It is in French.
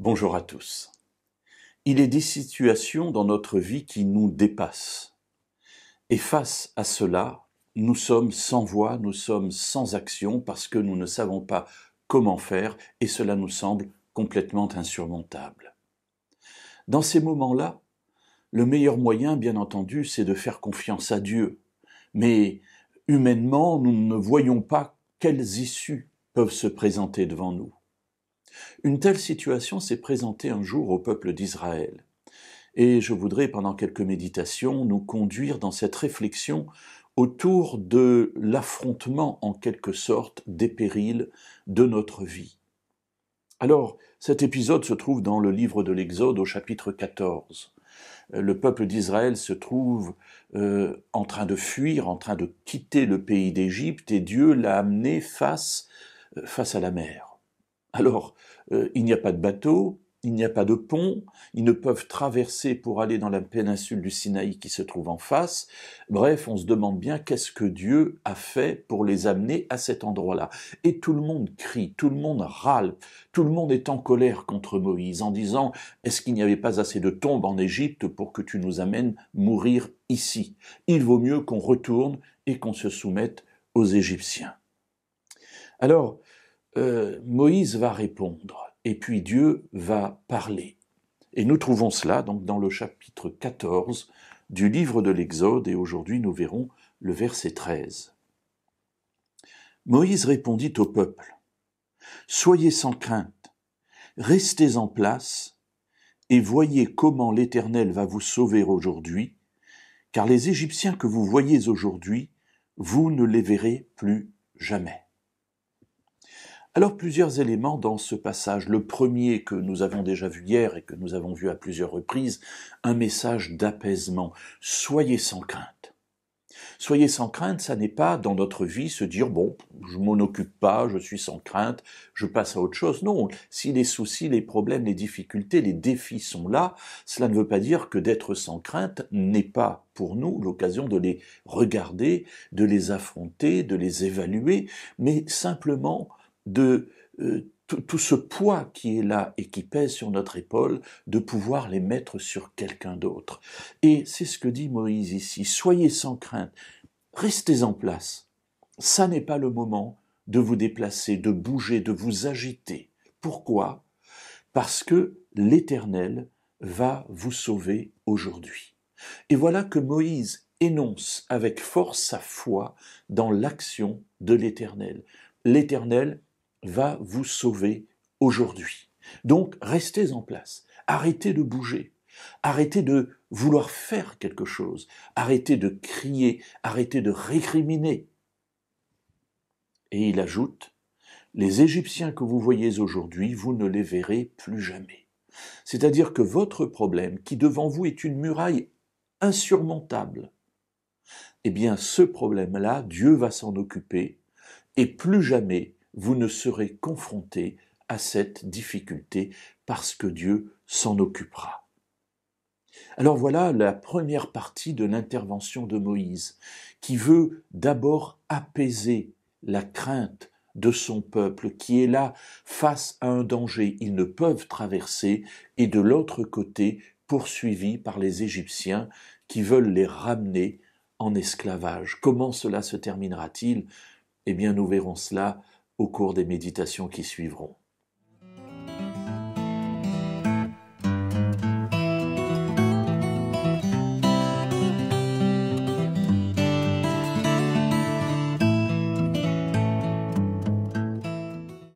Bonjour à tous. Il est des situations dans notre vie qui nous dépassent. Et face à cela, nous sommes sans voix, nous sommes sans action parce que nous ne savons pas comment faire et cela nous semble complètement insurmontable. Dans ces moments-là, le meilleur moyen, bien entendu, c'est de faire confiance à Dieu. Mais humainement, nous ne voyons pas quelles issues peuvent se présenter devant nous. Une telle situation s'est présentée un jour au peuple d'Israël. Et je voudrais, pendant quelques méditations, nous conduire dans cette réflexion autour de l'affrontement, en quelque sorte, des périls de notre vie. Alors, cet épisode se trouve dans le livre de l'Exode au chapitre 14. Le peuple d'Israël se trouve en train de fuir, en train de quitter le pays d'Égypte, et Dieu l'a amené face à la mer. Alors, il n'y a pas de bateau, il n'y a pas de pont, ils ne peuvent traverser pour aller dans la péninsule du Sinaï qui se trouve en face. Bref, on se demande bien qu'est-ce que Dieu a fait pour les amener à cet endroit-là. Et tout le monde crie, tout le monde râle, tout le monde est en colère contre Moïse en disant « Est-ce qu'il n'y avait pas assez de tombes en Égypte pour que tu nous amènes mourir ici ? Il vaut mieux qu'on retourne et qu'on se soumette aux Égyptiens. » Alors, Moïse va répondre, et puis Dieu va parler. Et nous trouvons cela donc dans le chapitre 14 du livre de l'Exode, et aujourd'hui nous verrons le verset 13. Moïse répondit au peuple, « Soyez sans crainte, restez en place, et voyez comment l'Éternel va vous sauver aujourd'hui, car les Égyptiens que vous voyez aujourd'hui, vous ne les verrez plus jamais. » Alors plusieurs éléments dans ce passage. Le premier que nous avons déjà vu hier et que nous avons vu à plusieurs reprises, un message d'apaisement. Soyez sans crainte. Soyez sans crainte, ça n'est pas dans notre vie se dire « bon, je m'en occupe pas, je suis sans crainte, je passe à autre chose ». Non, si les soucis, les problèmes, les difficultés, les défis sont là, cela ne veut pas dire que d'être sans crainte n'est pas pour nous l'occasion de les regarder, de les affronter, de les évaluer, mais simplement de tout ce poids qui est là et qui pèse sur notre épaule, de pouvoir les mettre sur quelqu'un d'autre. Et c'est ce que dit Moïse ici, soyez sans crainte, restez en place. Ça n'est pas le moment de vous déplacer, de bouger, de vous agiter. Pourquoi ? Parce que l'Éternel va vous sauver aujourd'hui. Et voilà que Moïse énonce avec force sa foi dans l'action de l'Éternel. L'Éternel va vous sauver aujourd'hui. Donc, restez en place. Arrêtez de bouger. Arrêtez de vouloir faire quelque chose. Arrêtez de crier. Arrêtez de récriminer. Et il ajoute, « Les Égyptiens que vous voyez aujourd'hui, vous ne les verrez plus jamais. » C'est-à-dire que votre problème, qui devant vous est une muraille insurmontable, eh bien, ce problème-là, Dieu va s'en occuper et plus jamais vous ne serez confrontés à cette difficulté parce que Dieu s'en occupera. Alors voilà la première partie de l'intervention de Moïse, qui veut d'abord apaiser la crainte de son peuple qui est là face à un danger. Ils ne peuvent traverser et de l'autre côté poursuivis par les Égyptiens qui veulent les ramener en esclavage. Comment cela se terminera-t-il ? Eh bien, nous verrons cela au cours des méditations qui suivront.